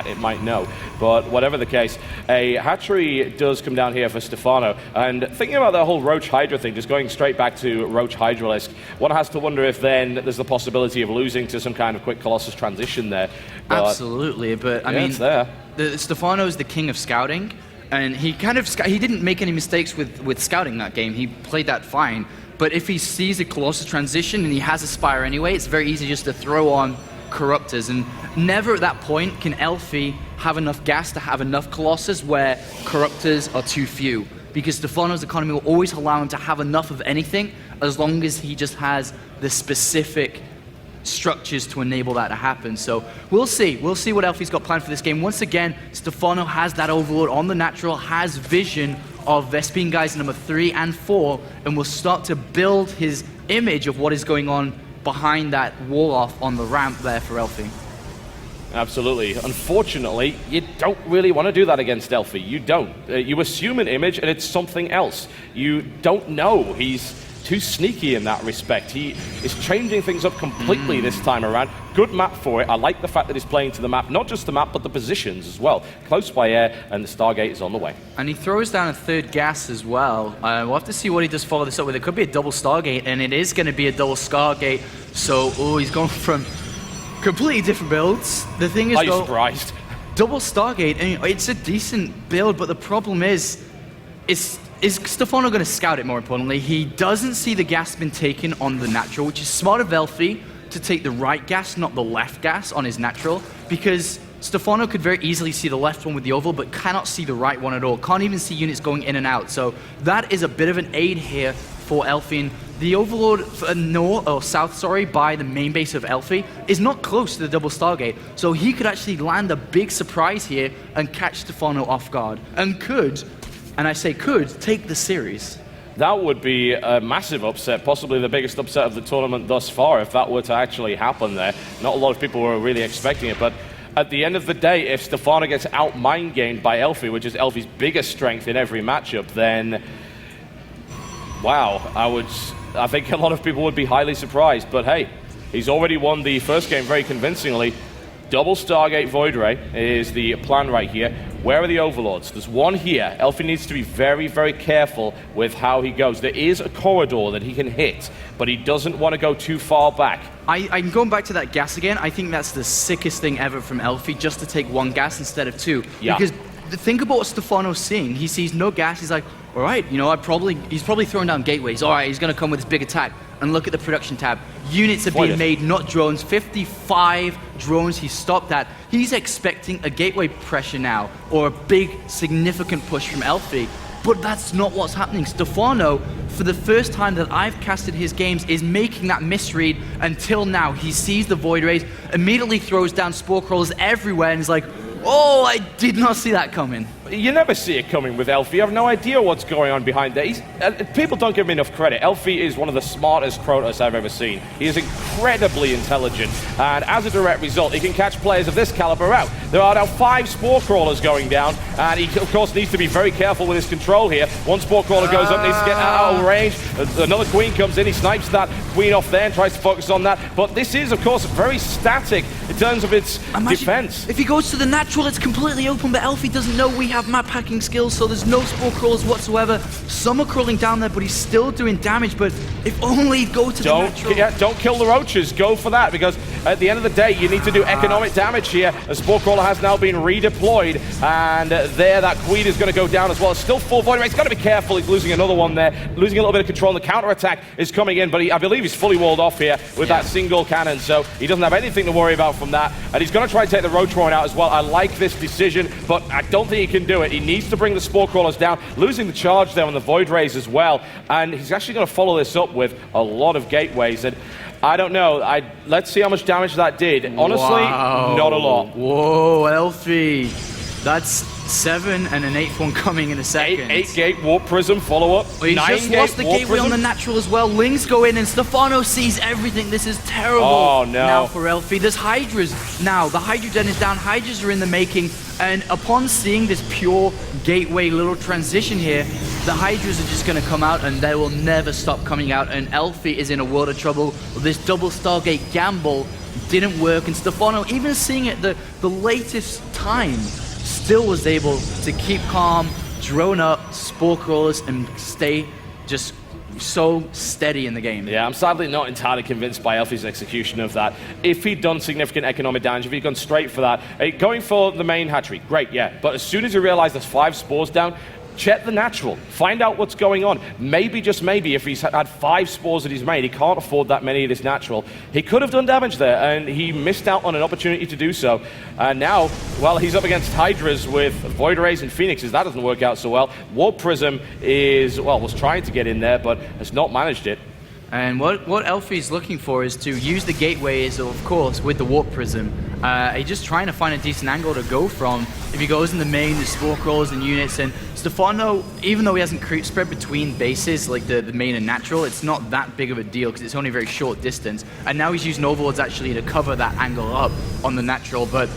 chat, it might know. But whatever the case, a hatchery does come down here for Stephano. And thinking about that whole Roach Hydra thing, just going straight back to Roach Hydralisk, one has to wonder if then there's the possibility of losing to some kind of quick Colossus transition there. But absolutely, but I mean, it's there. Stephano is the king of scouting, and he didn't make any mistakes with scouting that game. He played that fine. But if he sees a Colossus transition and he has a Spire anyway, it's very easy just to throw on Corruptors. And never at that point can Elfi have enough gas to have enough Colossus where Corruptors are too few. Because Stephano's economy will always allow him to have enough of anything as long as he just has the specific structures to enable that to happen. So we'll see. We'll see what Elfi's got planned for this game. Once again, Stephano has that Overlord on the natural, has vision of Vespene guys number 3 and 4, and will start to build his image of what is going on behind that wall off on the ramp there for Elfi. Absolutely. Unfortunately, you don't really want to do that against Elfi. You don't. You assume an image and it's something else. You don't know. He's too sneaky in that respect. He is changing things up completely this time around. Good map for it. I like the fact that he's playing to the map, not just the map, but the positions as well. Close by air, and the Stargate is on the way. And he throws down a third gas as well. We'll have to see what he does follow this up with. It could be a double Stargate, and it is going to be a double Stargate. So, he's going from completely different builds. The thing is, are you surprised? Double Stargate, and it's a decent build, but the problem is Stephano going to scout it more importantly? He doesn't see the gas been taken on the natural, which is smart of Elfi to take the right gas, not the left gas on his natural, because Stephano could very easily see the left one with the oval, but cannot see the right one at all. Can't even see units going in and out. So that is a bit of an aid here for Elfi. And the Overlord south, by the main base of Elfi is not close to the double Stargate. So he could actually land a big surprise here and catch Stephano off guard. And could, and I say could, take the series. That would be a massive upset, possibly the biggest upset of the tournament thus far, if that were to actually happen there. Not a lot of people were really expecting it, but at the end of the day, if Stephano gets out-mind gamed by Elfi, which is Elfi's biggest strength in every matchup, then wow, I think a lot of people would be highly surprised. But hey, he's already won the first game very convincingly. Double Stargate Void Ray is the plan right here. Where are the Overlords? There's one here. Elfi needs to be very, very careful with how he goes. There is a corridor that he can hit, but he doesn't want to go too far back. I'm going back to that gas again. I think that's the sickest thing ever from Elfi, just to take one gas instead of two. Yeah. Because think about what Stephano's seeing. He sees no gas. He's like, all right, you know, he's probably throwing down gateways. All right, he's going to come with his big attack. And look at the production tab. Units are being made, not drones. 55 drones he stopped at. He's expecting a gateway pressure now, or a big, significant push from Elfi. But that's not what's happening. Stephano, for the first time that I've casted his games, is making that misread until now. He sees the Void Rays, immediately throws down Spore Crawlers everywhere, and is like, oh, I did not see that coming. You never see it coming with Elfi. You have no idea what's going on behind there. People don't give him enough credit. Elfi is one of the smartest Krotos I've ever seen. He is incredibly intelligent, and as a direct result, he can catch players of this caliber out. There are now 5 Spore Crawlers going down, and he, of course, needs to be very careful with his control here. One Spore Crawler goes up, needs to get out of range. Another Queen comes in, he snipes that Queen off there and tries to focus on that. But this is, of course, very static in terms of its defense. If he goes to the natural, it's completely open, but Elfi doesn't know we have map hacking skills, so there's no Spore Crawlers whatsoever. Some are crawling down there, but he's still doing damage. But if only he'd go to the natural. Yeah, don't kill the roaches. Go for that, because at the end of the day, you need to do economic damage here. A Spore Crawler has now been redeployed, and there that Queen is going to go down as well. It's still full Void Ray. He's got to be careful. He's losing another one there, losing a little bit of control. And the counter-attack is coming in, but I believe he's fully walled off here with that single cannon, so he doesn't have anything to worry about from that. And he's going to try and take the Roach Warren out as well. I like this decision, but I don't think he can do it. He needs to bring the Spore Crawlers down, losing the charge there on the Void Rays as well. And he's actually going to follow this up with a lot of gateways. And I don't know. Let's see how much damage that did. Honestly, not a lot. Whoa, Elfi. That's 7 and an 8th one coming in a second. 8 gate Warp Prism follow-up. He just lost the gateway on the natural as well. Lings go in and Stephano sees everything. This is terrible now for Elfi. There's Hydras now. The Hydra Den is down. Hydras are in the making. And upon seeing this pure gateway little transition here, the Hydras are just going to come out and they will never stop coming out. And Elfi is in a world of trouble. This double Stargate gamble didn't work, and Stephano, even seeing it the latest time, still was able to keep calm, drone up, spore crawlers, and stay just so steady in the game. Yeah, I'm sadly not entirely convinced by Elfi's execution of that. If he'd done significant economic damage, if he'd gone straight for that, going for the main hatchery, great, yeah. But as soon as he realized there's 5 spores down, check the natural. Find out what's going on. Maybe, just maybe, if he's had 5 spores that he's made, he can't afford that many of this natural. He could have done damage there, and he missed out on an opportunity to do so. And now, well, he's up against Hydras with Void Rays and Phoenixes. That doesn't work out so well. Warp Prism is, well, was trying to get in there, but has not managed it. And what Elfi's looking for is to use the gateways, of course, with the Warp Prism. He's just trying to find a decent angle to go from. If he goes in the main, the spore crawlers and units, and Stephano, even though he hasn't creep spread between bases, like the main and natural, it's not that big of a deal because it's only a very short distance. And now he's using overlords actually to cover that angle up on the natural, but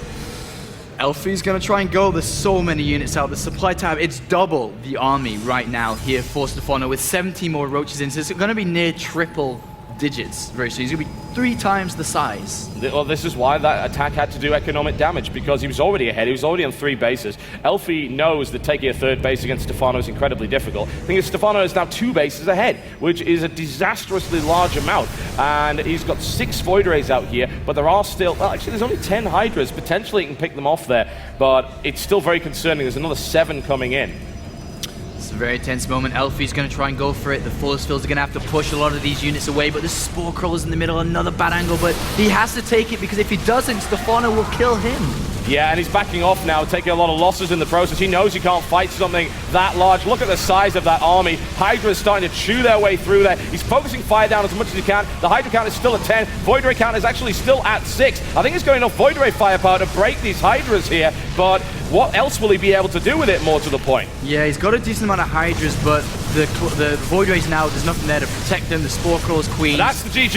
Elfi's gonna try and go. There's so many units out. The supply tab, it's double the army right now here for Stephano with 70 more roaches in. So it's gonna be near triple digits very soon. He's gonna be 3 times the size. Well, this is why that attack had to do economic damage, because he was already ahead. He was already on 3 bases. Elfi knows that taking a 3rd base against Stephano is incredibly difficult. The thing is, Stephano is now 2 bases ahead, which is a disastrously large amount. And he's got 6 Void Rays out here, but there are still, well, actually, there's only 10 Hydras. Potentially, he can pick them off there, but it's still very concerning. There's another 7 coming in. It's a very tense moment. Elfi's going to try and go for it. The Force Fields are going to have to push a lot of these units away, but the Spore Crawler's in the middle, another bad angle, but he has to take it because if he doesn't, Stephano will kill him. Yeah, and he's backing off now, taking a lot of losses in the process. He knows he can't fight something that large. Look at the size of that army. Hydra is starting to chew their way through there. He's focusing fire down as much as he can. The Hydra count is still at 10. Void Ray count is actually still at 6. I think he's got enough Void Ray firepower to break these Hydras here, but what else will he be able to do with it, more to the point? Yeah, he's got a decent amount of Hydras, but the Void Rays now, there's nothing there to protect them. The Spore Crawler's queen. That's the GG.